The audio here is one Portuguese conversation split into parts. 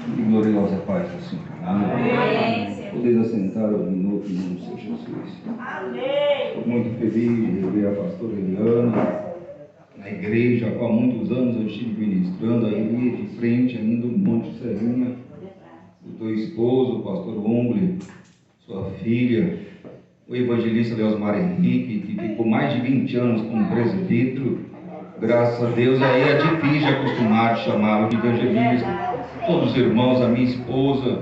E gloriosa paz do Senhor. Amém. Podeis assentar um minuto em nome do Senhor Jesus. Amém. Estou muito feliz de rever a pastora Eliana na igreja, há muitos anos eu estive ministrando ali de frente, ainda no Monte Serrinha. O teu esposo, o pastor Ungli, sua filha, o evangelista Leosmar Henrique, que ficou mais de 20 anos como presbítero. Graças a Deus, aí é difícil acostumar a chamá-lo de evangelista. Todos os irmãos, a minha esposa,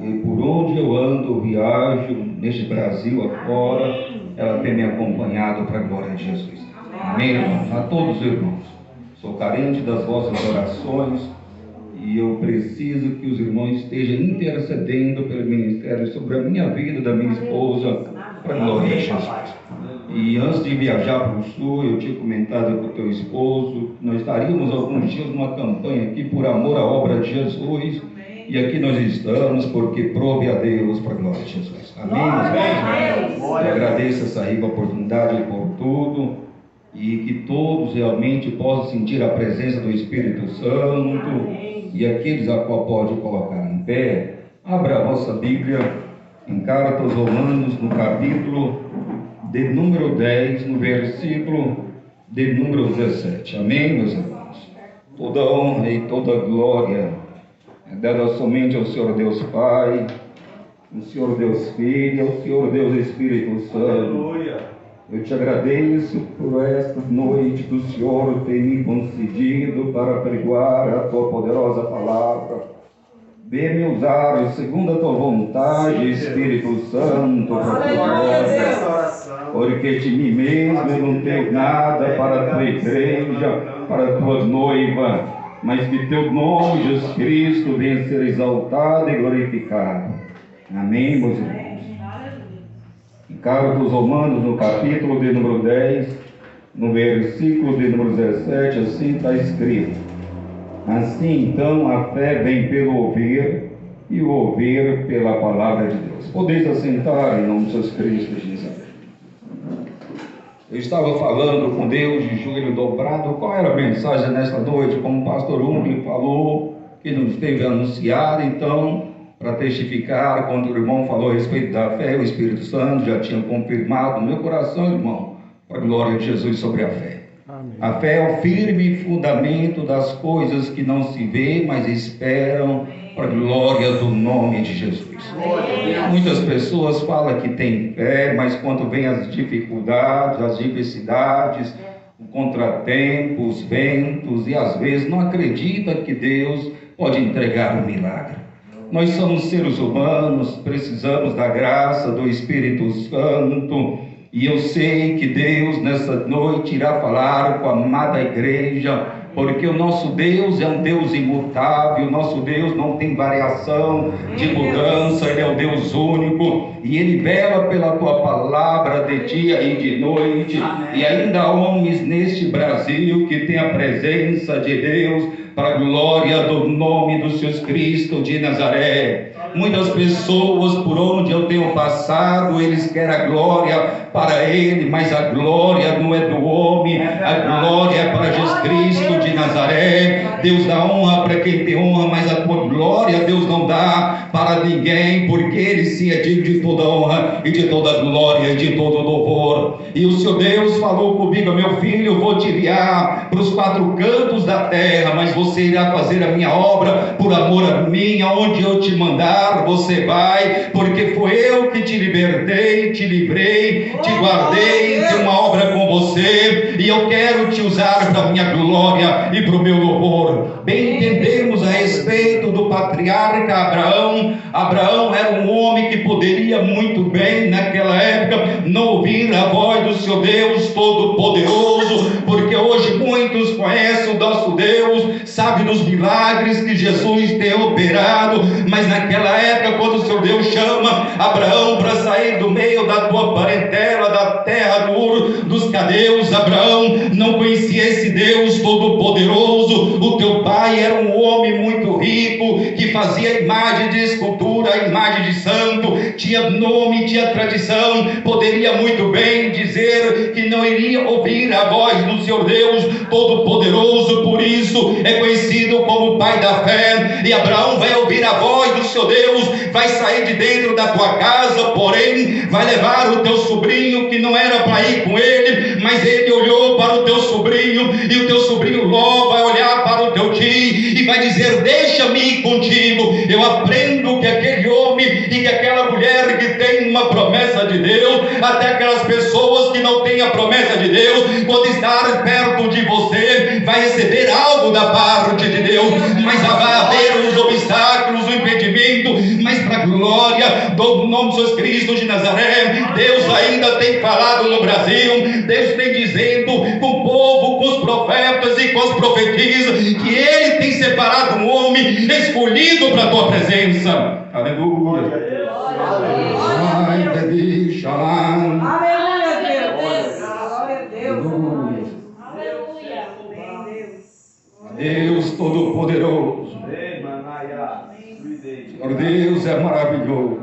e por onde eu ando, viajo, neste Brasil afora, ela tem me acompanhado para a glória de Jesus. Amém, irmãos? A todos os irmãos. Sou carente das vossas orações e eu preciso que os irmãos estejam intercedendo pelo ministério sobre a minha vida, da minha esposa, para a glória de Jesus. E antes de viajar para o sul, eu tinha comentado com o teu esposo, nós estaríamos alguns dias numa campanha aqui por amor à obra de Jesus. E aqui nós estamos porque prove a Deus para a glória de Jesus. Amém, meus irmãos? Eu agradeço essa rica oportunidade por tudo. E que todos realmente possam sentir a presença do Espírito Santo. E aqueles a qual pode colocar em pé, abra a vossa Bíblia em Carta aos Romanos, no capítulo de número 10, no versículo de número 17. Amém, meus irmãos? Toda honra e toda glória é dada somente ao Senhor Deus Pai, ao Senhor Deus Filho, ao Senhor Deus Espírito Santo. Aleluia. Eu te agradeço por esta noite que o Senhor tem me concedido para pregar a tua poderosa palavra. Vem me usar segundo a tua vontade, Espírito Santo, para a tua glória. Porque de mim mesmo eu não tenho nada para a tua igreja, para a tua noiva, mas que teu nome, Jesus Cristo, venha ser exaltado e glorificado. Amém, meus irmãos? Em Carta aos Romanos, no capítulo de número 10, no versículo de número 17, assim está escrito: assim então a fé vem pelo ouvir, e o ouvir pela palavra de Deus. Podeis assentar em nome de Jesus Cristo de Nazaré. Eu estava falando com Deus de joelho dobrado. Qual era a mensagem nesta noite? Como o pastor Ungli falou, que nos teve anunciado, então, para testificar, quando o irmão falou a respeito da fé, o Espírito Santo já tinha confirmado no meu coração, irmão, para a glória de Jesus sobre a fé. Amém. A fé é o firme fundamento das coisas que não se vê, mas esperam, para a glória do nome de Jesus. Amém. Muitas pessoas falam que tem fé, mas quando vem as dificuldades, as diversidades, o contratempo, os ventos, e às vezes não acredita que Deus pode entregar um milagre. Nós somos seres humanos, precisamos da graça do Espírito Santo, e eu sei que Deus nessa noite irá falar com a amada igreja, porque o nosso Deus é um Deus imutável, o nosso Deus não tem variação de mudança, Ele é o Deus único, e Ele vela pela tua palavra de dia e de noite. Amém. E ainda há homens neste Brasil que têm a presença de Deus, para a glória do nome do Jesus Cristo de Nazaré. Muitas pessoas, por onde eu tenho passado, eles querem a glória para Ele, mas a glória não é do homem, a glória é para Jesus Cristo de Nazaré. Deus dá honra para quem tem honra, mas a tua glória Deus não dá para ninguém, porque Ele sim é digno de toda honra e de toda glória e de todo louvor. E o Senhor Deus falou comigo: meu filho, vou te enviar para os 4 cantos da terra, mas você irá fazer a minha obra por amor a mim. Aonde eu te mandar, você vai, porque foi eu que te libertei, te livrei, te guardei, tenho uma obra com você, e eu quero te usar para a minha glória e para o meu louvor. Bem entendemos a respeito do patriarca Abraão. Abraão era um homem que poderia muito bem naquela época não ouvir a voz do seu Deus Todo-Poderoso, porque hoje muitos conhecem o nosso Deus, sabem dos milagres que Jesus tem operado, mas naquela época, quando o seu Deus chama Abraão para sair do meio da tua parentela, da terra do Ur dos Cadeus, Abraão não conhecia esse Deus Todo-Poderoso. O teu pai era um homem muito rico, que fazia imagem de escultura, imagem de santo, tinha nome, tinha tradição, poderia muito bem dizer que não iria ouvir a voz do seu Deus Todo-Poderoso, por isso é conhecido como o pai da fé. E Abraão vai ouvir Senhor Deus vai sair de dentro da tua casa, porém vai levar o teu sobrinho que não era para ir com ele, mas ele olhou para o teu sobrinho, e o teu sobrinho logo vai olhar para o teu tio e vai dizer: deixa-me ir contigo. Eu aprendo que aquele homem e que aquela mulher que tem uma promessa de Deus, até aquelas pessoas que não têm a promessa de Deus, quando estar perto de você, vai receber algo da parte de Deus, mas vai haver uns obstáculos, um impedimento, mas para a glória do nome de Jesus Cristo de Nazaré, Deus ainda tem falado no Brasil, Deus tem dizendo com o povo, com os profetas e com as profetisas, que Ele tem separado um homem escolhido para a tua presença. Aleluia. Aleluia, Deus. Deus Todo-Poderoso, Senhor Deus é maravilhoso.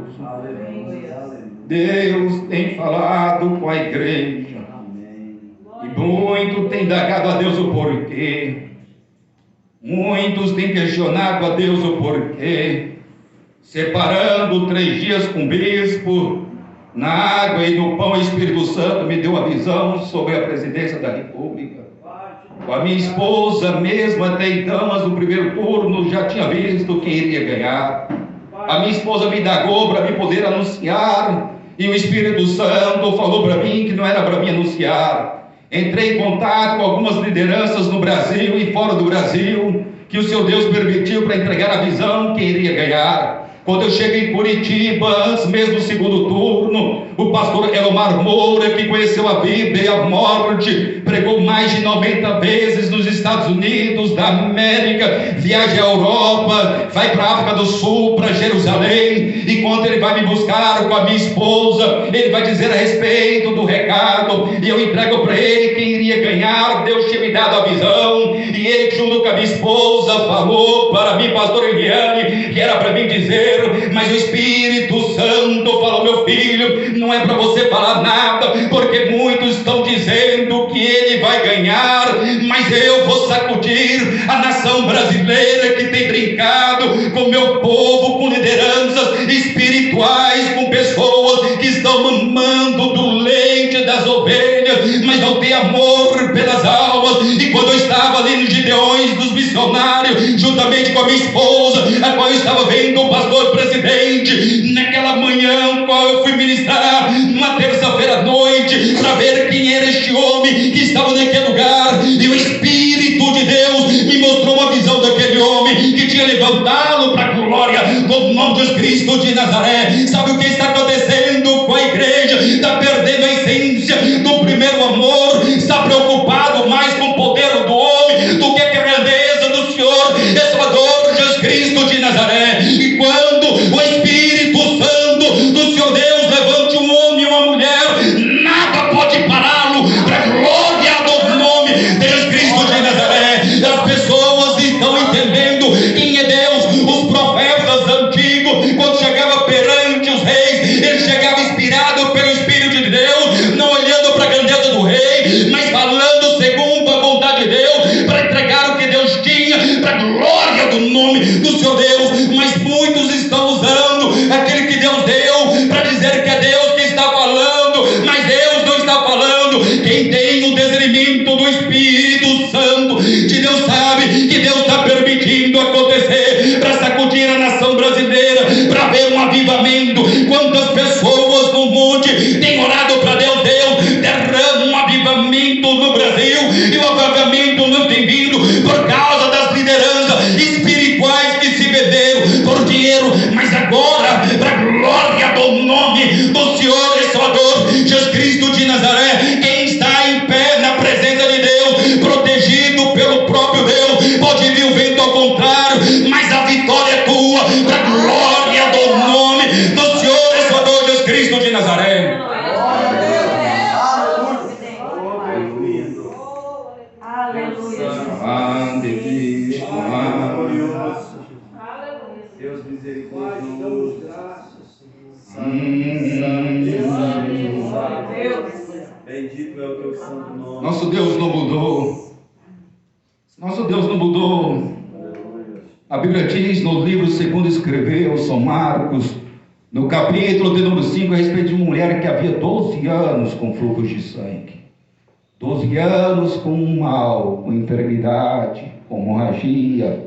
Deus tem falado com a igreja, e muito tem indagado a Deus o porquê. Muitos têm questionado a Deus o porquê, separando 3 dias com o bispo, na água e no pão. O Espírito Santo me deu a visão sobre a presidência da República. Com a minha esposa mesmo, até então, mas no primeiro turno, já tinha visto quem iria ganhar. A minha esposa me indagou para me poder anunciar, e o Espírito Santo falou para mim que não era para mim anunciar. Entrei em contato com algumas lideranças no Brasil e fora do Brasil, que o Senhor Deus permitiu para entregar a visão quem iria ganhar. Quando eu cheguei em Curitiba, antes mesmo do segundo turno, o pastor Elomar Moura, que conheceu a vida e a morte, pregou mais de 90 vezes nos Estados Unidos da América, viaja à Europa, vai para a África do Sul, para Jerusalém, e quando ele vai me buscar com a minha esposa, ele vai dizer a respeito do recado, e eu entrego para ele quem iria ganhar. Deus tinha me dado a visão, e ele junto com a minha esposa falou para mim, pastor Eliane, que era para mim dizer, mas o Espírito Santo falou: meu filho, não é para você falar nada, porque muitos estão dizendo que ele vai ganhar, mas eu vou sacudir a nação brasileira que tem brincado com meu povo, com lideranças espirituais, com pessoas que estão mamando do leite das ovelhas, mas não tem amor pelas almas. E quando eu estava ali nos Gideões dos missionários, juntamente com a minha esposa, a qual eu estava vendo o pastor presidente, naquela manhã qual eu fui ministrar, uma terça-feira à noite, para ver quem era este homem que estava naquele lugar, e o Espírito de Deus me mostrou uma visão daquele homem que tinha levantá-lo para a glória do nome de Cristo de Nazaré. Sabe o que está acontecendo com a igreja? Está perdendo a essência do primeiro amor, está preocupado mais com o poder do homem do que a grandeza do Senhor e Salvador Jesus Cristo de Nazaré. E quando o Espírito Santo do Senhor Deus levante um homem e uma mulher, nada pode pará-lo para a glória do nome de Jesus Cristo de Nazaré. As pessoas estão entendendo quem é Deus. Os profetas antigos, quando chegava perante os reis, ele chegava inspirado pelo Espírito de Deus, não olhando para a grandeza do rei, mas falando segundo a vontade de Deus, para entregar o que Deus tinha para a glória do nome do Senhor Deus. Mas muitos estão usando aquele que Deus deu para dizer que é Deus que está falando, mas Deus não está falando. Quem tem o discernimento do Espírito Santo de Deus sabe que Deus está permitindo acontecer para sacudir a nação brasileira, para ver um avivamento. Quantas pessoas no monte têm orado para Deus: Deus, derrama um avivamento no Brasil, e o avivamento não tem vindo por causa das lideranças espirituais que se venderam por dinheiro. Mas agora, para a glória do nome do Senhor e Salvador Jesus Cristo de Nazaré, quem está em pé na presença de Deus, protegido pelo próprio Deus, pode vir o vento ao contrário, mas a vitória é tua, para a glória do nome do Senhor e Salvador Jesus Cristo de Nazaré. Deus misericordioso, bendito é o teu santo nome. Nosso Deus não mudou. Nosso Deus não mudou. A Bíblia diz no livro segundo escreveu, só São Marcos, no capítulo de número 5, a respeito de uma mulher que havia 12 anos com fluxos de sangue. 12 anos com um mal, com enfermidade, com hemorragia.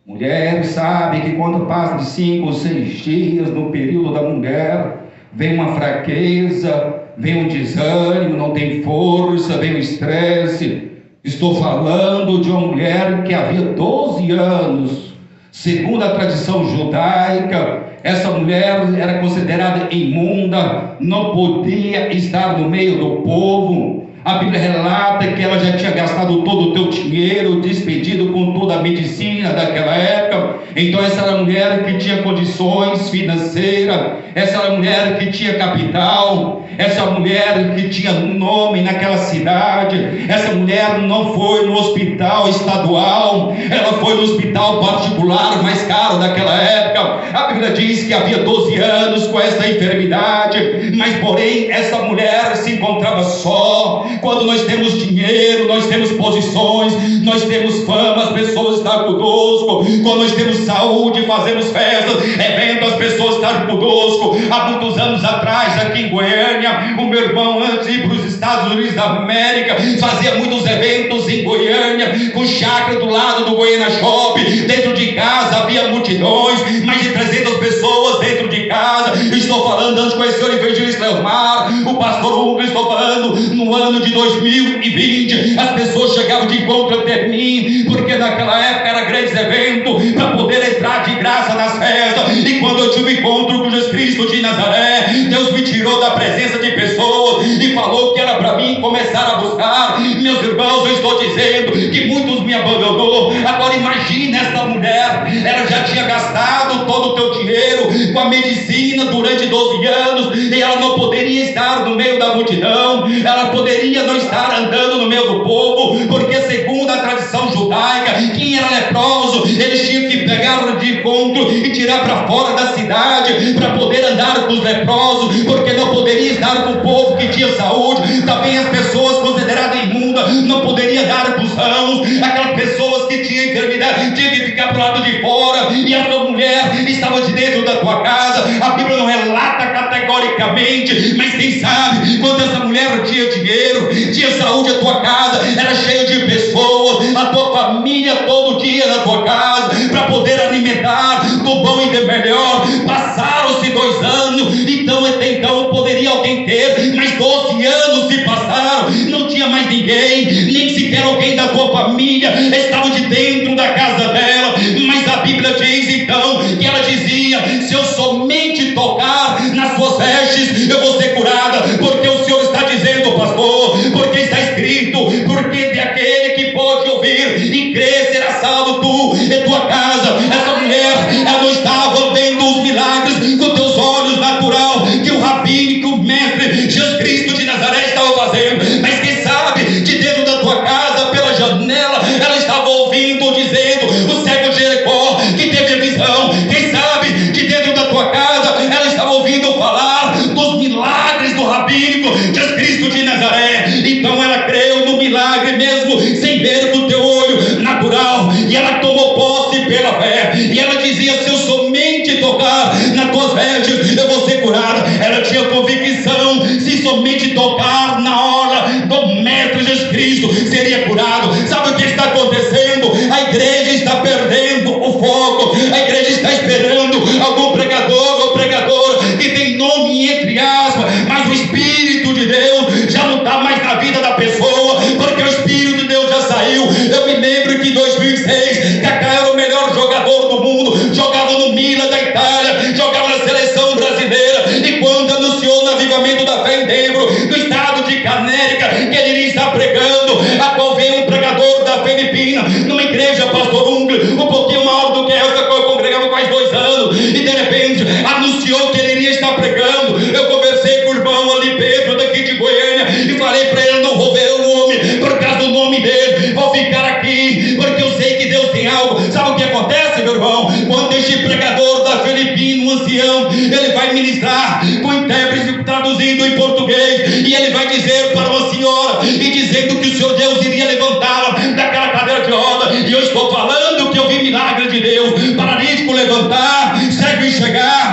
Mulher sabe que quando passa de 5 ou 6 dias, no período da mulher, vem uma fraqueza, vem um desânimo, não tem força, vem um estresse. Estou falando de uma mulher que havia 12 anos. Segundo a tradição judaica, essa mulher era considerada imunda, não podia estar no meio do povo. A Bíblia relata que ela já tinha gastado todo o teu dinheiro, despedido com toda a medicina daquela época. Então essa era a mulher que tinha condições financeiras, essa era a mulher que tinha capital, essa mulher que tinha nome naquela cidade. Essa mulher não foi no hospital estadual, ela foi no hospital particular mais caro daquela época. A Bíblia diz que havia 12 anos com essa enfermidade, mas porém essa mulher se encontrava só. Quando nós temos dinheiro, nós temos posições, nós temos fama, as pessoas estão conosco. Quando nós temos saúde, fazemos festas, eventos, as pessoas estão conosco. Há muitos anos atrás, aqui em Goiânia, o meu irmão, antes de ir para os Estados Unidos da América, fazia muitos eventos em Goiânia, com chácara do lado do Goiânia Shopping. Dentro de casa havia multidões, mais de 300 pessoas dentro de casa. Estou falando antes de conhecer o evangelista Leomar, o pastor Hugo. Estou falando no ano de 2020, as pessoas chegavam de encontro até mim, porque naquela época era grandes eventos, para poder entrar de graça nas festas. E quando eu tive encontro com Jesus Cristo de Nazaré, Deus me tirou da presença de pessoas e falou que era para mim começar a buscar. Meus irmãos, eu estou dizendo que muitos me abandonou. Agora imagine essa mulher, ela já tinha gastado todo o teu dinheiro com a medicina durante 12 anos, e ela não poderia estar no meio da multidão, ela poderia não estar andando no meio do povo, porque segundo a tradição judaica, quem era leproso, eles tinham que pegar de encontro e tirar para fora da cidade, para poder andar com os leprosos, porque não poderia estar com o povo que tinha saúde. Também as pessoas consideradas imundas não poderiam dar com os ramos, aquelas pessoas que tinham enfermidade tinham que ficar para o lado de fora, e a tua mulher estava de dentro da tua casa. A Bíblia não relata categoricamente, mas quem sabe, quando essa mulher tinha dinheiro, tinha saúde, a tua casa era cheia de pessoas, a tua família todo dia na tua casa, para poder alimentar do bom e do melhor. Passaram-se 2 anos, então até então poderia alguém ter, mas 12 anos se passaram, não tinha mais ninguém, nem sequer alguém da tua família estava de dentro da casa dela. Mas a Bíblia diz então que ela dizia: se eu somente tocar nas suas vestes, eu vou ser curada, porque o Senhor está dizendo, pastor, porque está escrito, porque de aquele que pode ouvir e crer será salvo tu e tua casa. Essa mulher, ela não estava vendo os milagres com teus olhos natural, que o rabino, que o mestre Jesus Cristo de Nazaré estava fazendo, mas quem sabe de dentro da tua casa, pela janela, ela estava ouvindo, dizendo, o cego de Jericó que teve a visão. Quem sabe de dentro da tua casa, ela estava ouvindo falar dos milagres do rabínico Jesus Cristo de Nazaré. Então ela creu no milagre mesmo sem ver com o teu olho natural, e ela tomou posse pela fé, e ela dizia: se eu somente tocar nas tuas vestes, eu vou ser curada. Ela tinha convicção, se somente tocar na hora do mestre Jesus Cristo, seria curado. Sabe o que está acontecendo? A igreja está perdendo o foco, a igreja está esperando algum pregador ou pregadora que tem nome entre aspas, mas o Espírito de Deus já não está mais na vida da pessoa, porque o Espírito de Deus já saiu. Eu me lembro que em 2006, Kaká era o melhor jogador do mundo, jogava no Milan da Itália, jogava na seleção brasileira, e quando anunciou no avivamento da fé em Dembro, no estado de Canérica, que ele iria estar pregando, a qual veio um pregador da Filipina, numa igreja, pastor Ungli, um pouquinho maior do que essa, que eu congregava faz 2 anos, e de repente anunciou que ele iria estar pregando. Eu conversei com o irmão ali, Pedro, daqui de Goiânia, e falei para ele: não vou ver o homem por causa do nome dele, vou ficar aqui, porque eu sei que Deus tem algo. Sabe o que acontece, meu irmão? Quando este pregador da Filipina, um ancião, ele vai ministrar com intérprete traduzindo em português, e ele vai dizer para uma senhora, e dizendo que o Senhor Deus iria levantá-la daquela cadeira de roda. E eu estou falando que eu vi milagre de Deus: paralítico levantar, cego enxergar,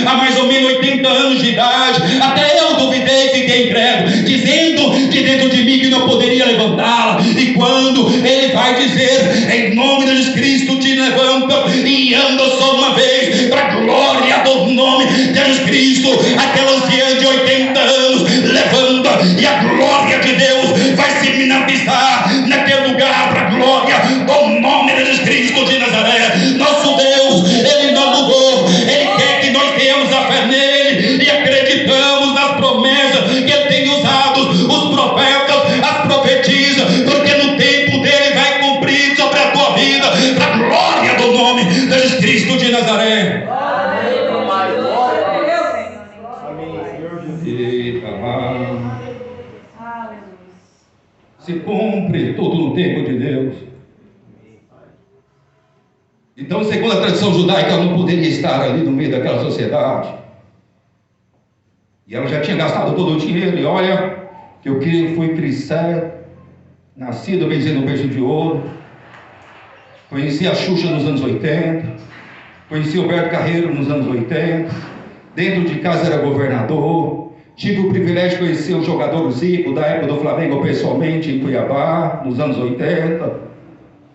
há mais ou menos 80 anos de idade. Até eu duvidei e fiquei incrédulo, dizendo de dentro de mim que não poderia levantá-la. E quando ele vai dizer, em nome de Jesus Cristo, te levanta e anda só uma vez, para a glória do nome de Jesus Cristo, aquela anciã de 80 anos levanta, e a glória de Deus vai se manifestar naquele lugar, para a glória do nome de Jesus Cristo de Nazaré. Nosso Deus, Ele não mudou, Ele quer que nós tenhamos a fé nele e acreditamos nas promessas que Ele tem usado, os profetas, as profetisas, porque no tempo dele vai cumprir sobre a tua vida, para a glória do nome de Jesus Cristo de Nazaré. Se cumpre tudo no tempo de Deus. Então, segundo a tradição judaica, ela não poderia estar ali no meio daquela sociedade. E ela já tinha gastado todo o dinheiro. E olha, que eu fui cristã, nascido bem dizendo no berço de ouro. Conheci a Xuxa nos anos 80. Conheci o Roberto Carreiro nos anos 80. Dentro de casa era governador. Tive o privilégio de conhecer o jogador Zico da época do Flamengo pessoalmente em Cuiabá, nos anos 80.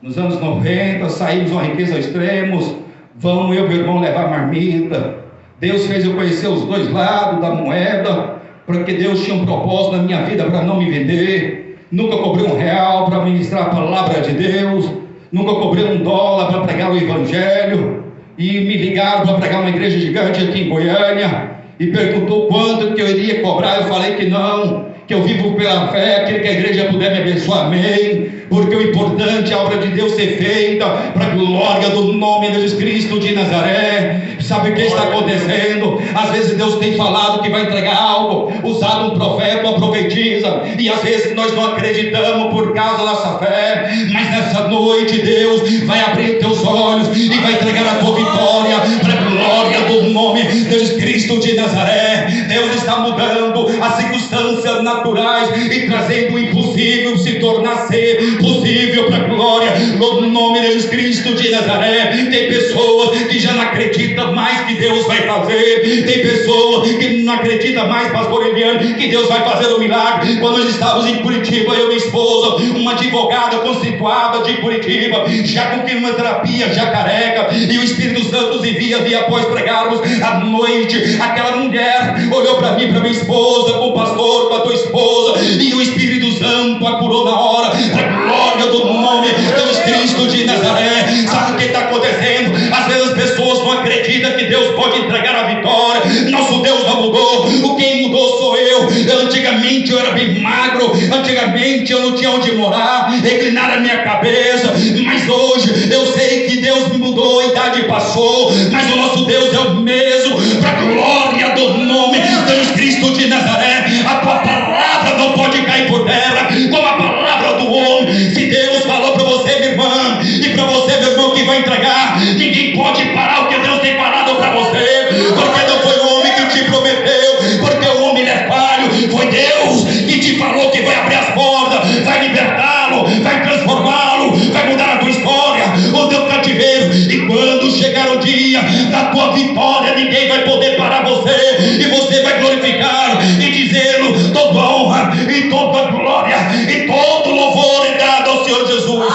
Nos anos 90, saímos uma riqueza extremos. Vamos eu e meu irmão levar marmita. Deus fez eu conhecer os dois lados da moeda, porque Deus tinha um propósito na minha vida para não me vender. Nunca cobrei R$1 para ministrar a palavra de Deus. Nunca cobrei $1 para pregar o Evangelho. E me ligaram para pregar uma igreja gigante aqui em Goiânia. E perguntou quanto que eu iria cobrar. Eu falei que não, que eu vivo pela fé, aquele que a igreja puder me abençoar, amém. Porque o importante é a obra de Deus ser feita para a glória do nome de Jesus Cristo de Nazaré. Sabe o que está acontecendo? Às vezes Deus tem falado que vai entregar algo, usado um profeta, uma profetisa, e às vezes nós não acreditamos por causa da nossa fé. Mas nessa noite Deus vai abrir teus olhos e vai entregar a tua vitória para a glória do nome de Jesus Cristo de Nazaré. Deus está mudando as circunstâncias naturais e trazendo o impossível se tornar ser possível para a glória do nome de Jesus Cristo de Nazaré. Tem pessoas que já não acreditam mais que Deus vai fazer. Tem pessoas que não acreditam mais, pastor Eliane, que Deus vai fazer um milagre. Quando nós estávamos em Curitiba, eu e minha esposa, uma advogada conceituada de Curitiba, já com quimioterapia, já careca, e o Espírito Santo nos envia e após pregarmos à noite, aquela mulher olhou para mim, para minha esposa, com o pastor, com a tua esposa, e o Espírito Santo a curou na hora. A glória do nome de Jesus Cristo de Nazaré. Sabe o que está acontecendo? Às vezes as pessoas não acreditam que Deus pode entregar a vitória. Nosso Deus não mudou. O quem mudou sou eu. Antigamente eu era bem magro. Antigamente eu não tinha onde morar. Reclinaram a minha cabeça. Mas hoje eu sei que Deus me mudou. A idade passou. Mas o nosso Deus é o mesmo. Para a glória do nome de Jesus Cristo de Nazaré. A tua palavra não pode cair por terra como a palavra do homem. Se Deus falou para você, minha irmã, e para você, meu irmão, que vai entregar, ninguém pode parar o que Deus tem parado para você, porque não foi o homem que te prometeu, porque o homem é falho. Foi Deus que te falou que vai abrir as portas, vai libertá-lo, vai transformá-lo, vai mudar a tua história, o teu cativeiro. E quando chegar o dia da tua vitória, ninguém vai poder parar você, e você vai glorificar e dizê-lo: toda honra e toda glória e todo louvor é dado ao Senhor Jesus.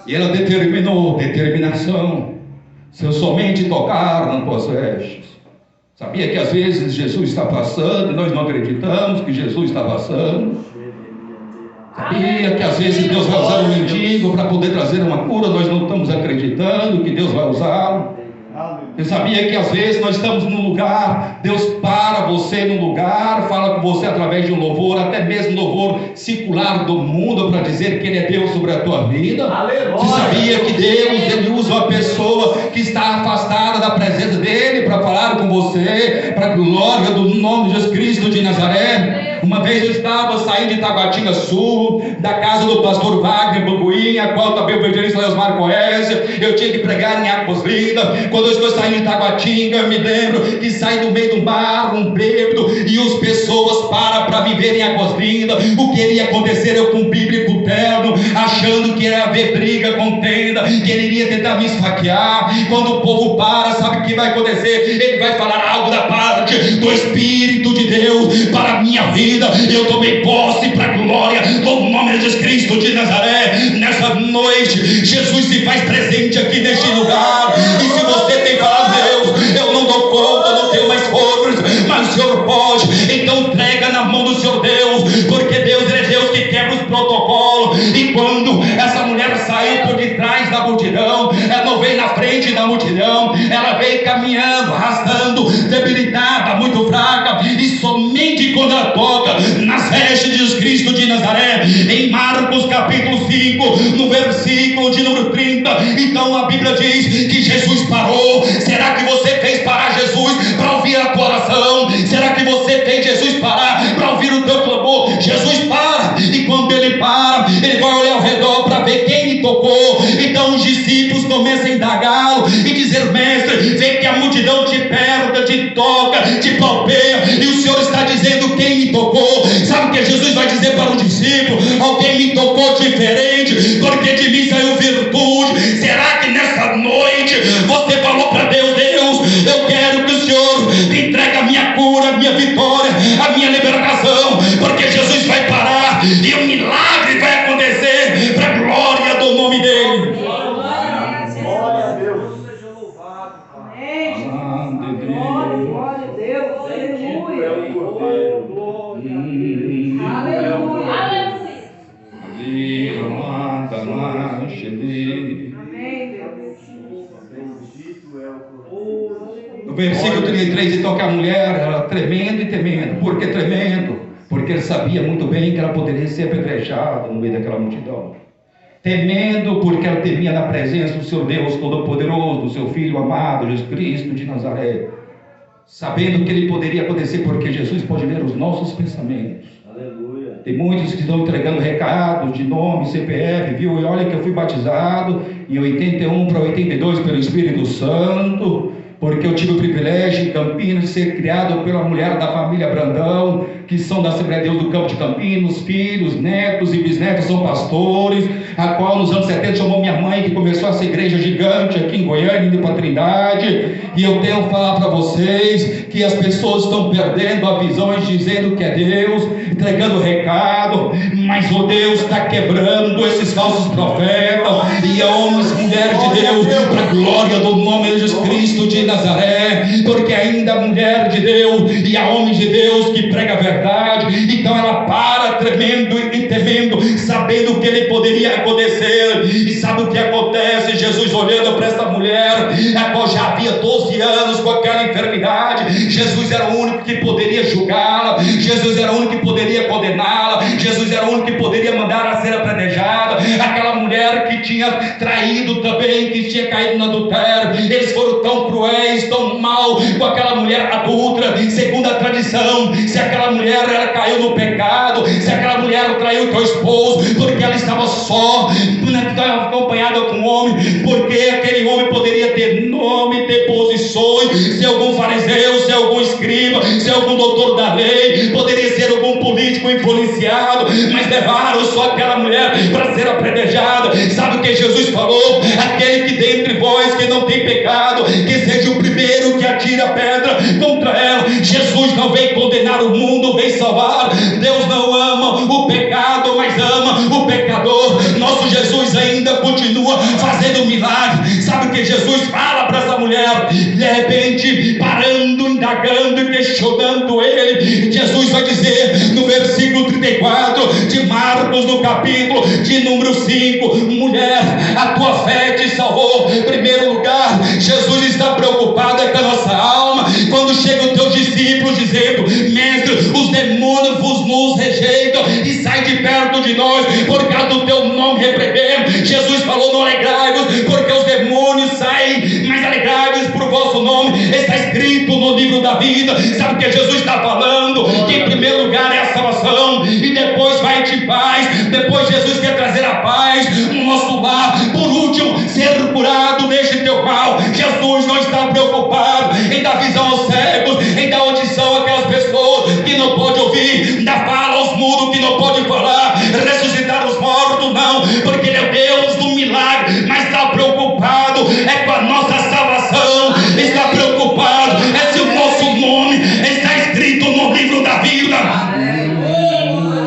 E ela determinou, determinação, se eu somente tocar nas tuas vestes. Sabia que às vezes Jesus está passando e nós não acreditamos que Jesus está passando. Sabia que às vezes Deus vai usar um mendigo para poder trazer uma cura, nós não estamos acreditando que Deus vai usá-lo. Eu sabia que às vezes nós estamos num lugar, Deus para você num lugar, fala com você através de um louvor, até mesmo louvor circular do mundo, para dizer que Ele é Deus sobre a tua vida. Aleluia. Você sabia que Deus, Ele usa uma pessoa que está afastada da presença dEle para falar com você, para a glória do nome de Jesus Cristo de Nazaré. Uma vez eu estava saindo de Taguatinga Sul, da casa do pastor Wagner Banguinha, a qual também o evangelista Leosmar conhece. Eu tinha que pregar em Águas Lindas. Quando eu estou saindo de Taguatinga, eu me lembro que saí do meio do mar, um bêbado, e as pessoas param para me ver em Águas Lindas. O que iria acontecer? Eu com um bíblico terno, que ia haver briga, contenda, que ele iria tentar me esfaquear. Quando o povo para, sabe o que vai acontecer? Ele vai falar algo da parte do Espírito de Deus para a minha vida. Eu tomei posse para a glória do nome de Jesus Cristo de Nazaré. Nessa noite, Jesus se faz presente aqui neste lugar. E se você tem falado, Deus, eu não dou conta, não tenho mais forças, mas o Senhor pode, então entrega na mão do Senhor Deus, porque Deus é Deus que quebra os protocolos. E quando essa mulher saiu por detrás da multidão, ela não veio na frente da multidão, ela veio caminhando, arrastando, debilitada, muito fraca, e somente quando ela toca nas vestes de Jesus Cristo de Nazaré, em Marcos capítulo 5, no versículo de número 30, então a Bíblia diz que Jesus parou. Será que você fez parar Jesus para ouvir a tua oração? Será que você fez Jesus parar para ouvir o teu clamor? Jesus para, e quando ele para, ele vai olhar ao redor para ver quem lhe tocou. Então os discípulos começam a indagá-lo e dizer: mestre, vê que a multidão te pergunta, te toca, te palpeia, e o Senhor está dizendo quem me tocou. Sabe o que Jesus vai dizer para o discípulo? Alguém me tocou diferente, porque de mim saiu virtude. Será que nessa noite você falou para Deus: Deus, eu quero que o Senhor me entregue a minha cura, a minha vitória, a minha libertação, porque Jesus vai parar e um milagre vai acontecer para a glória do nome dele. Glória a Deus. Seja louvado, Pai. Glória a Deus. Bendito é o Cordeiro. Aleluia. No versículo 33, então que a mulher era tremendo e temendo. Por que tremendo? Porque ele sabia muito bem que ela poderia ser apedrejada no meio daquela multidão. Temendo porque ela temia na presença do seu Deus Todo-Poderoso, do seu Filho amado, Jesus Cristo de Nazaré. Sabendo que ele poderia acontecer, porque Jesus pode ler os nossos pensamentos. Aleluia. Tem muitos que estão entregando recados de nome, CPF, viu? E olha que eu fui batizado em 81 para 82 pelo Espírito Santo, porque eu tive o privilégio em Campinas de ser criado pela mulher da família Brandão, que são da Assembleia de Deus do Campo de Campinas, filhos, netos e bisnetos são pastores, a qual nos anos 70 chamou minha mãe, que começou essa igreja gigante aqui em Goiânia, indo para Trindade. E eu tenho que falar para vocês que as pessoas estão perdendo a visão e dizendo que é Deus, entregando recado, mas o Deus está quebrando esses falsos profetas e homens e mulheres de Deus, para a glória do nome de Jesus Cristo de Nazaré, porque ainda a mulher de Deus e a homem de Deus que prega a verdade. Então ela para tremendo e temendo, sabendo que ele poderia acontecer. E sabe o que acontece? Jesus olhando para essa mulher, a qual já havia 12 anos com aquela enfermidade. Jesus era o único que poderia julgá-la, Jesus era o único que poderia condená-la, Jesus era o único que poderia mandar a ser apedrejada. Aquela mulher que tinha traído também, que tinha caído no adultério, eles foram tão cruéis, tão mal com aquela mulher adulta. Segundo a tradição, se aquela mulher ela caiu no pecado, se aquela mulher traiu o teu esposo, porque ela estava só, estava acompanhada com um homem, porque aquele homem poderia ter nome, ter posições, ser algum fariseu, ser algum escriba, ser algum doutor da lei, poderia ser algum político influenciado, mas levaram só aquela mulher para ser apedrejada. Sabe o que Jesus falou? Aquele que dentre vós que não tem pecado, que seja o primeiro que atire a pedra contra ela. Jesus não veio condenar o mundo, veio salvar. Deus não ama o pecado, mas ama o pecador. Nosso Jesus ainda continua fazendo milagre. Sabe o que Jesus fala para essa mulher? De repente, parando, indagando e questionando ele, Jesus vai dizer no versículo 34 de Marcos, no capítulo de número 5: mulher, a tua fé te salvou. Em primeiro lugar, Jesus está preocupado com a nossa alma. Quando chega o teu discípulo dizendo: mestre, os demônios nos rejeitam e saem de perto de nós por causa do teu nome repreendemos. Jesus falou: não alegrai-vos porque os demônios saem, mas alegrai-vos por vosso nome está escrito no livro da vida. Sabe o que Jesus está falando? Que em primeiro lugar é a salvação e depois vai de paz. Depois Jesus quer trazer a paz no nosso lar. Por último, ser curado deste teu mal. Jesus não está preocupado em dar visão aos cegos, em dar audição àquelas pessoas que não podem ouvir, dar fala aos mudos que não podem falar, ressuscitar os mortos, não, porque Ele é Deus vida. Aleluia.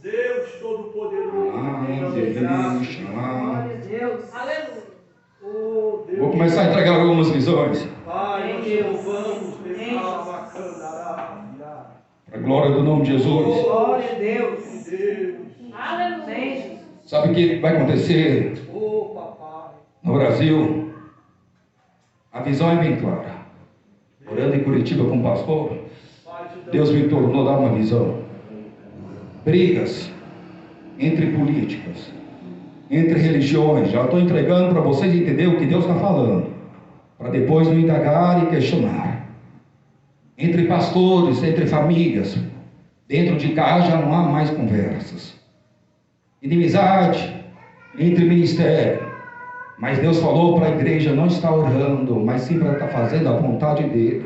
Deus Todo-Poderoso. Vou começar a entregar algumas visões. Pai, nós te louvamos. Para a glória do nome de Jesus. Glória a Deus. Aleluia. Sabe o que vai acontecer no Brasil? A visão é bem clara. Orando em Curitiba com o pastor, Deus me tornou dar uma visão. Brigas entre políticas, entre religiões. Já estou entregando para vocês entenderem o que Deus está falando, para depois não indagar e questionar. Entre pastores, entre famílias, dentro de casa já não há mais conversas. Inimizade entre ministério. Mas Deus falou para a igreja não estar orando, mas sim para estar fazendo a vontade dele.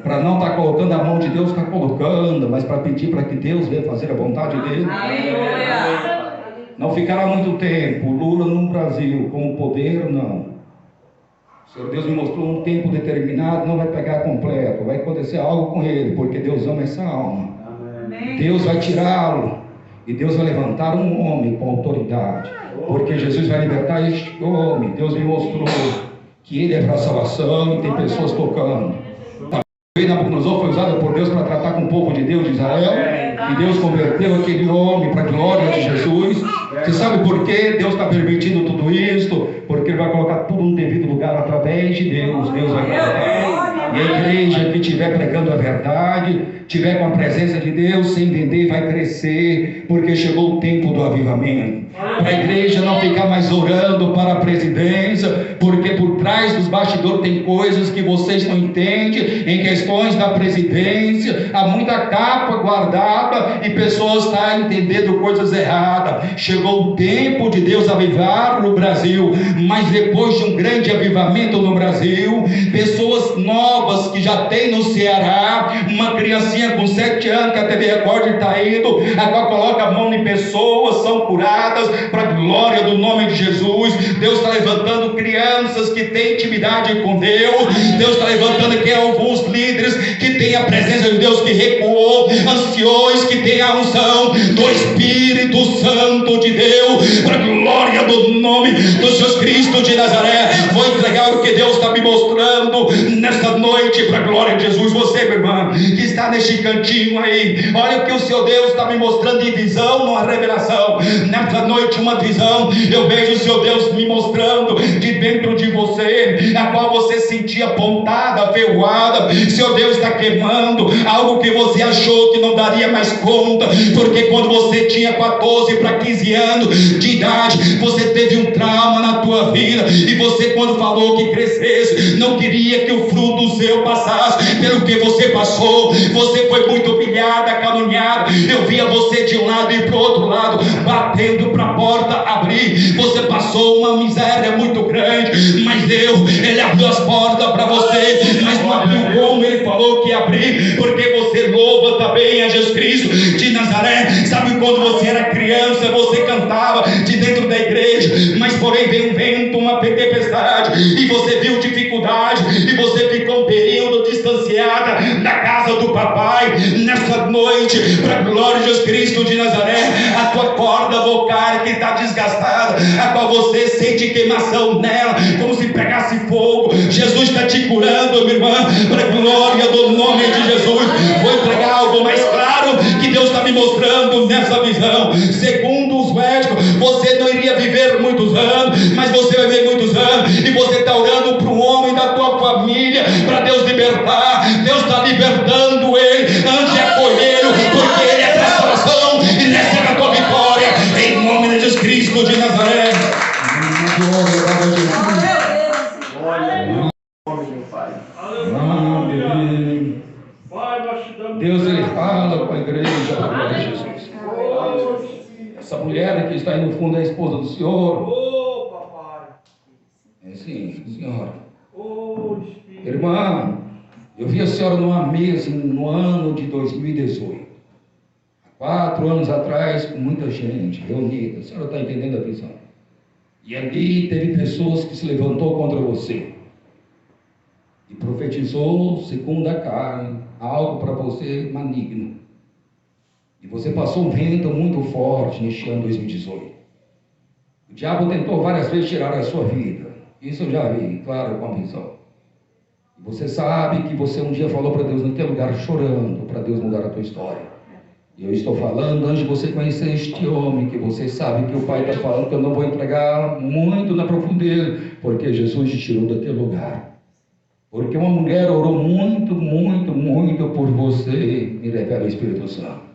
Para não estar colocando a mão de Deus, está colocando, mas para pedir para que Deus venha fazer a vontade dele. Não ficará muito tempo Lula no Brasil com o poder, não. O Senhor Deus me mostrou um tempo determinado, não vai pegar completo, vai acontecer algo com ele, porque Deus ama essa alma. Deus vai tirá-lo e Deus vai levantar um homem com autoridade, porque Jesus vai libertar este homem. Deus me mostrou que ele é para a salvação e tem pessoas tocando. Nabucodonosor foi usado por Deus para tratar com o povo de Deus de Israel, e Deus converteu aquele homem para a glória de Jesus. Você sabe por que Deus está permitindo tudo isso? Porque Ele vai colocar tudo no devido lugar através de Deus. Deus vai colocar. E a igreja que estiver pregando a verdade, estiver com a presença de Deus, sem vender, vai crescer, porque chegou o tempo do avivamento. Para a igreja não ficar mais orando para a presidência, porque por trás dos bastidores tem coisas que vocês não entendem. Em questões da presidência, há muita capa guardada e pessoas estão entendendo coisas erradas. Chegou o tempo de Deus avivar no Brasil, mas depois de um grande avivamento no Brasil, pessoas novas que já tem no Ceará, uma criancinha com 7 anos que a TV Record está indo, a qual coloca a mão em pessoas, são curadas para a glória do nome de Jesus. Deus está levantando crianças que têm intimidade com Deus. Deus está levantando aqui alguns líderes que têm a presença de Deus, que recuou, anciões que têm a unção do Espírito Santo de Deus, para a glória do nome do Jesus Cristo de Nazaré. Vou entregar o que Deus está me mostrando nesta noite, para a glória de Jesus. Você, meu irmão, que está neste cantinho aí, olha o que o seu Deus está me mostrando em visão, numa revelação. Nessa noite, uma visão, eu vejo o seu Deus me mostrando de dentro de você, a qual você sentia pontada, ferroada. Seu Deus está queimando algo que você achou que não daria mais conta, porque quando você tinha 14 para 15 anos de idade, você teve um trauma na tua vida, e você, quando falou que crescesse, não queria que o fruto seu passasse pelo que você passou. Você foi muito humilhada, caluniada. Eu via você de um lado e para o outro lado, batendo para a porta abrir. Você passou uma miséria muito grande, mas Deus, Ele abriu as portas para você, mas não abriu como Ele falou que ia abrir, porque você louva também a Jesus Cristo de Nazaré. Sabe, quando você era criança, você cantava de dentro da igreja, mas porém veio um vento, uma tempestade, e você viu dificuldade, e você ficou um período distanciada da casa do papai. Nessa noite, para a glória de Jesus Cristo de Nazaré, a tua corda vocal que está desgastada, a qual você sente queimação nela, como se pegasse fogo, Jesus está te curando, minha irmã, para a glória do nome de Jesus. Vou entregar algo mais claro que Deus está me mostrando nessa visão. Segundo os médicos, você não iria viver muitos anos, mas você vai viver muitos anos, e você está orando para um homem da tua família, para Deus libertar. Deus está libertando ele, antes de acolhê-lo, porque ele é para a salvação, e recebe a tua vitória, em nome de Jesus Cristo de Nazaré. Deus, Ele fala com a igreja, glória a Jesus. Essa mulher que está aí no fundo é a esposa do Senhor. É sim, senhora. Irmã, eu vi a senhora numa mesa no ano de 2018. 4 anos atrás, com muita gente reunida. A senhora está entendendo a visão? E ali teve pessoas que se levantou contra você. e profetizou, segundo a carne, algo para você maligno. E você passou um vento muito forte neste ano 2018. O diabo tentou várias vezes tirar a sua vida. Isso eu já vi, claro, com a visão. E você sabe que você um dia falou para Deus naquele lugar chorando, para Deus mudar a tua história. E eu estou falando antes de você conhecer este homem, que você sabe que o Pai está falando, que eu não vou entregar muito na profundeza, porque Jesus te tirou daquele lugar. Porque uma mulher orou muito, muito, muito por você, me revela o Espírito Santo.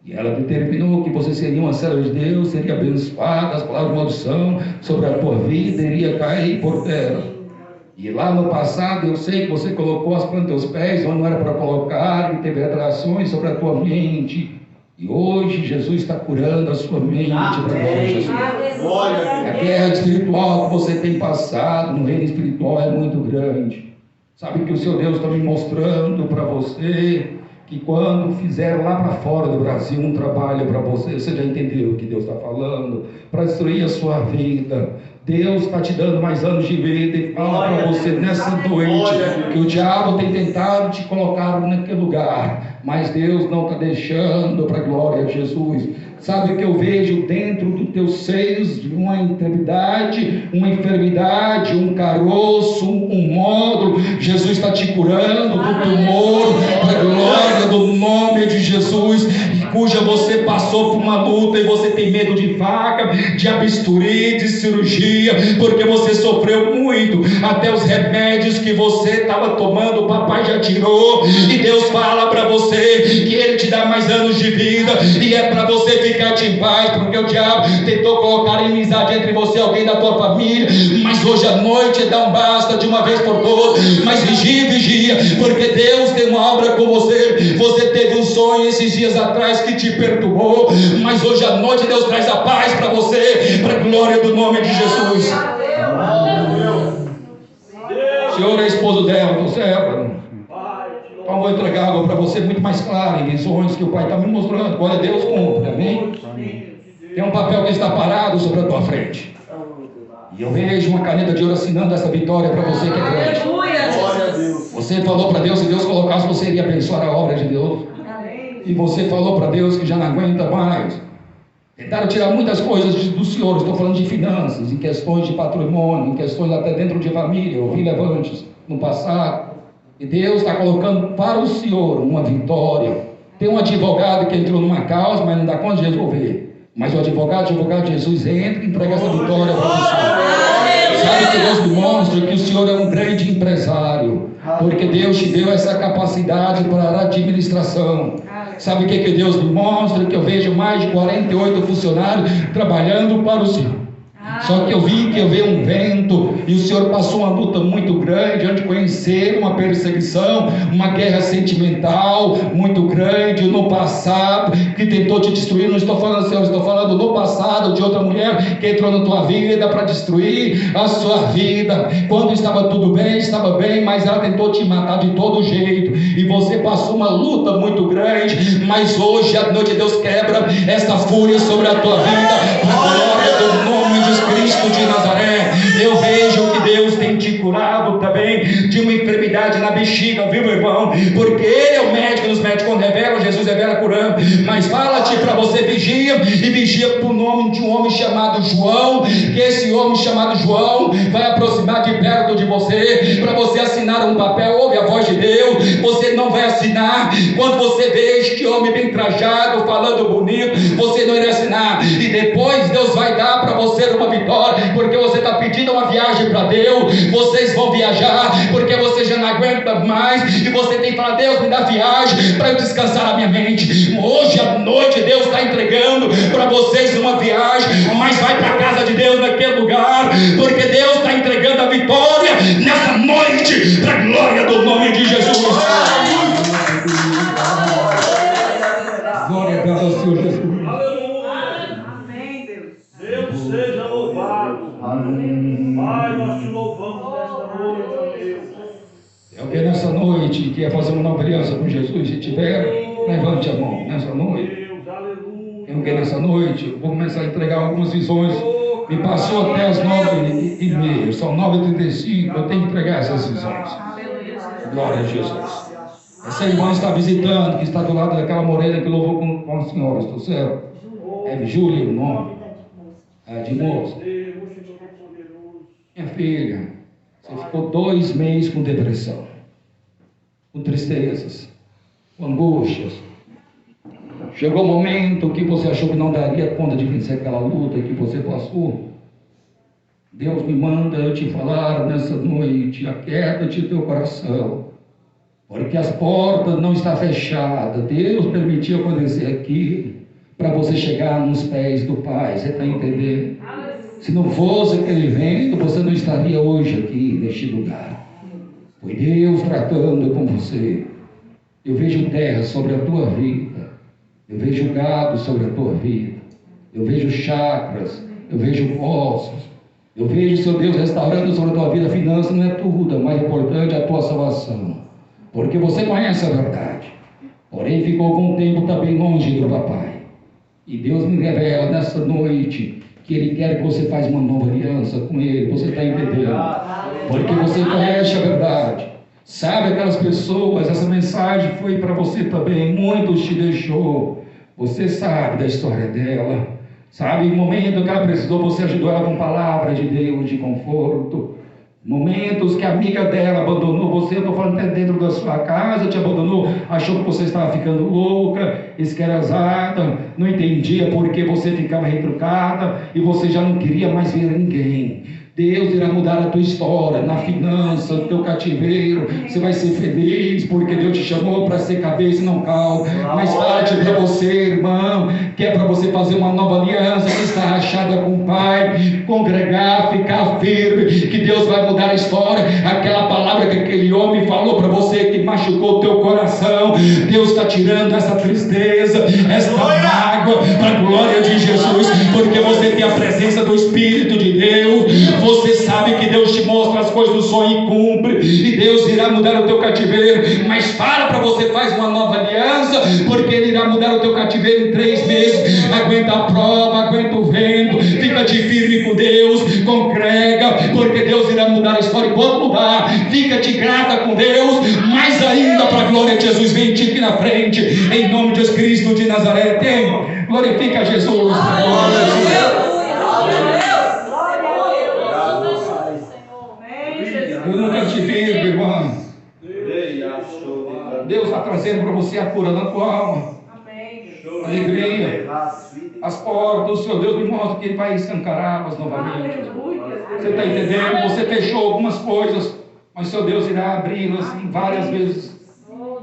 E ela determinou que você seria uma serva de Deus, seria abençoada, as palavras de maldição sobre a tua vida iria cair por terra. E lá no passado eu sei que você colocou as plantas dos pés onde não era para colocar, e teve atrações sobre a tua mente. E hoje Jesus está curando a sua mente para Jesus. A guerra espiritual que você tem passado no reino espiritual é muito grande. Sabe que o seu Deus está me mostrando para você que quando fizeram lá para fora do Brasil um trabalho para você, você já entendeu o que Deus está falando, para destruir a sua vida. Deus está te dando mais anos de vida e fala para você nessa noite que o diabo tem tentado te colocar naquele lugar, mas Deus não está deixando, para a glória de Jesus. Sabe que eu vejo dentro dos teus seios uma enfermidade, um caroço, um módulo. Jesus está te curando do tumor, para a glória do nome de Jesus, cuja você passou por uma luta e você tem medo de faca, de bisturi, de cirurgia, porque você sofreu muito, até os remédios que você estava tomando, o papai já tirou, e Deus fala para você que Ele te dá mais anos de vida, e é para você ficar de paz, porque o diabo tentou colocar inimizade entre você e alguém da tua família, mas hoje à noite dá um basta de uma vez por todas, mas vigia, porque Deus tem uma obra com você. Você teve um sonho esses dias atrás que te perturbou, mas hoje à noite Deus traz a paz para você, para a glória do nome de Jesus. O Senhor é esposo dela, você é. Então vou entregar algo para você muito mais claro, em visões que o Pai está me mostrando. Glória a Deus, cumpre, amém? Tem um papel que está parado sobre a tua frente. E eu vejo uma caneta de ouro assinando essa vitória para você que é grande. Você falou para Deus, se Deus colocasse, você iria abençoar a obra de Deus. E você falou para Deus que já não aguenta mais. Tentaram tirar muitas coisas do Senhor. Estou falando de finanças, em questões de patrimônio, em questões até dentro de família. Eu vi levantes no passado. E Deus está colocando para o Senhor uma vitória. Tem um advogado que entrou numa causa, mas não dá conta de resolver. Mas o advogado de Jesus entra e entrega essa vitória para o Senhor. Sabe que Deus demonstra que o Senhor é um grande empresário, porque Deus te deu essa capacidade para a administração. Sabe o que Deus demonstra? Que eu vejo mais de 48 funcionários trabalhando para o Senhor. Só que eu veio um vento, e o Senhor passou uma luta muito grande antes de conhecer uma perseguição, uma guerra sentimental muito grande no passado, que tentou te destruir. Não estou falando assim, eu estou falando no passado de outra mulher que entrou na tua vida para destruir a sua vida. Quando estava tudo bem, estava bem, mas ela tentou te matar de todo jeito, e você passou uma luta muito grande, mas hoje à noite Deus quebra essa fúria sobre a tua vida, na glória do nome de Cristo de Nazaré. Eu vejo que Deus tem te curado também de uma enfermidade na bexiga, viu, meu irmão? Porque Ele é o médico, nos médicos quando revela, Jesus revela curando. Mas fala-te para você, vigia, e vigia por nome de um homem chamado João, que esse homem chamado João vai aproximar de perto de você, para você assinar um papel. Ouve a voz de Deus, você não vai assinar. Quando você vê este homem bem trajado, falando bonito, você não irá assinar, e depois Deus vai dar para você uma vitória, porque você está pedindo uma viagem para Deus. Vocês vão viajar, porque você já não aguenta mais, e você tem que falar: Deus, me dá viagem para eu descansar a minha mente. Hoje à noite Deus está entregando para vocês uma viagem, mas vai para a casa de Deus naquele lugar, porque Deus está entregando a vitória nessa noite, para a glória do nome de Jesus. Glória a Deus, Senhor Jesus. Seja louvado. Pai, nós te louvamos nesta noite, ó Deus. É alguém nessa noite que quer fazer uma nova aliança com Jesus? Se tiver, levante a mão nessa noite. Deus, aleluia. Tem alguém nessa noite? Eu vou começar a entregar algumas visões. Me passou até as 9h30, são 9h35. Eu tenho que entregar essas visões. Glória a Jesus. Essa irmã está visitando, que está do lado daquela morena que louvou com a senhora, estou certo? É Júlia o nome. É de moça. Minha filha, você ficou 2 meses com depressão, com tristezas, com angústias. Chegou o momento que você achou que não daria conta de vencer aquela luta que você passou. Deus me manda eu te falar nessa noite, aquieta-te teu coração, porque as portas não estão fechadas. Deus permitiu acontecer aqui para você chegar nos pés do Pai. Você está entendendo? Se não fosse aquele vento, você não estaria hoje aqui neste lugar. Foi Deus tratando com você. Eu vejo terra sobre a tua vida, eu vejo gado sobre a tua vida, eu vejo chacras, eu vejo ossos, eu vejo, seu Deus, restaurando sobre a tua vida. A finança não é tudo, o mais importante é a tua salvação, porque você conhece a verdade, porém ficou algum tempo também longe do papai, e Deus me revela nessa noite que Ele quer que você faça uma nova aliança com Ele. Você está entendendo? Porque você conhece a verdade. Sabe aquelas pessoas, essa mensagem foi para você também, muitos te deixou. Você sabe da história dela. Sabe, no momento que ela precisou, você ajudou ela com palavras de Deus, de conforto. Momentos que a amiga dela abandonou você, eu estou falando até dentro da sua casa, te abandonou, achou que você estava ficando louca, esquerezada, não entendia por que você ficava retrucada e você já não queria mais ver ninguém. Deus irá mudar a tua história, na finança, no teu cativeiro. Você vai ser feliz, porque Deus te chamou para ser cabeça e não cauda. Mas parte para você, irmão, que é para você fazer uma nova aliança, que está rachada com o Pai, congregar, ficar firme, que Deus vai mudar a história. Aquela palavra que aquele homem falou para você, que machucou o teu coração, Deus está tirando essa tristeza, essa mágoa, para a glória de Jesus, porque você tem a presença do Espírito de Deus. Você sabe que Deus te mostra as coisas do sonho e cumpre, e Deus irá mudar o teu cativeiro. Mas fala para você, faz uma nova aliança, porque Ele irá mudar o teu cativeiro em 3 meses. Aguenta a prova, aguenta o vento, fica-te firme com Deus, congrega, porque Deus irá mudar a história. Quando mudar, fica-te grata com Deus, mais ainda para a glória de Jesus. Vem aqui na frente, em nome de Jesus Cristo de Nazaré. Glorifica a Jesus. Glória a Deus. Eu nunca te vi, irmã. Deus está trazendo para você a cura da tua alma. Alegria. As portas do seu Deus me mostra que Ele vai escancará-las novamente. Você está entendendo? Você fechou algumas coisas, mas seu Deus irá abri-las várias vezes.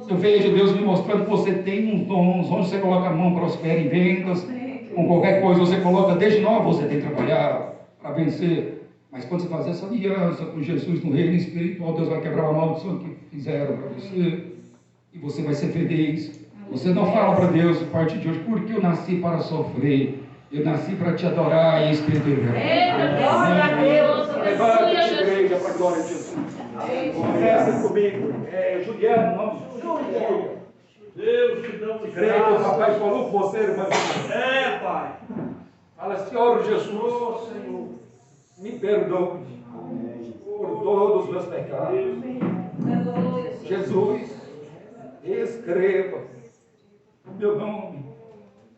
Eu vejo Deus me mostrando que você tem uns dons, onde você coloca a mão, prospera em vendas, com qualquer coisa você coloca, desde novo você tem que trabalhar para vencer. Mas quando você fazer essa aliança com Jesus no reino espiritual, Deus vai quebrar a maldição que fizeram para você, e você vai ser feliz. Você não fala para Deus, a partir de hoje, porque eu nasci para sofrer, eu nasci para te adorar em espírito e verdade. Glória a Deus. Levante a igreja para a glória de Jesus. Conversa comigo. Juliano, nome de Júlia. Deus te dá um Creio que o papai falou com você, irmão. Pai. Fala, Senhor Jesus, Senhor, me perdoe por todos os meus pecados. Jesus, escreva o meu nome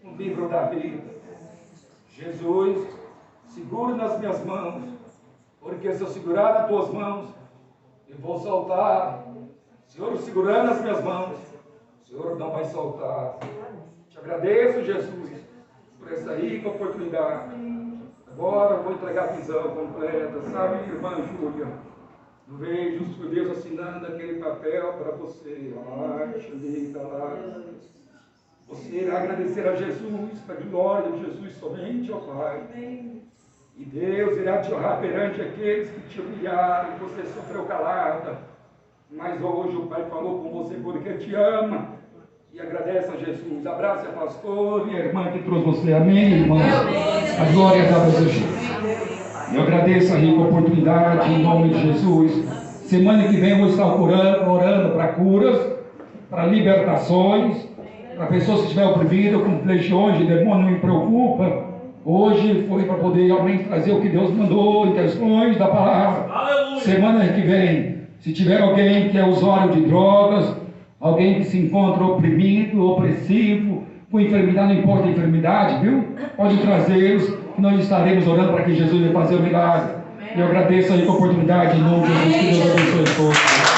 no livro da vida. Jesus, segure nas minhas mãos, porque se eu segurar nas tuas mãos, eu vou soltar. Senhor, segurando as minhas mãos, o Senhor não vai soltar. Te agradeço, Jesus, por essa rica oportunidade. Agora eu vou entregar a visão completa, sabe, irmã Júlia? Eu vejo o Deus assinando aquele papel para você. Você irá agradecer a Jesus, para a glória de Jesus somente, ó Pai. E Deus irá te honrar perante aqueles que te humilharam, que você sofreu calada. Mas hoje o Pai falou com você porque te ama. E agradece a Jesus. Abraça a pastor e a irmã que trouxe você. Amém, irmã? A glória é dada a Jesus. Eu agradeço a rica oportunidade em nome de Jesus. Semana que vem eu vou estar orando para curas, para libertações, para pessoas que estiverem oprimidas com legiões de demônio, não me preocupa. Hoje foi para poder realmente trazer o que Deus mandou, intenções da palavra. Aleluia. Semana que vem, Se tiver alguém que é usuário de drogas, alguém que se encontra oprimido, opressivo, com enfermidade, não importa a enfermidade, viu? Pode trazê-los, que nós estaremos orando para que Jesus venha fazer o milagre. Eu agradeço aí a oportunidade, em nome de Jesus, que Deus abençoe todos.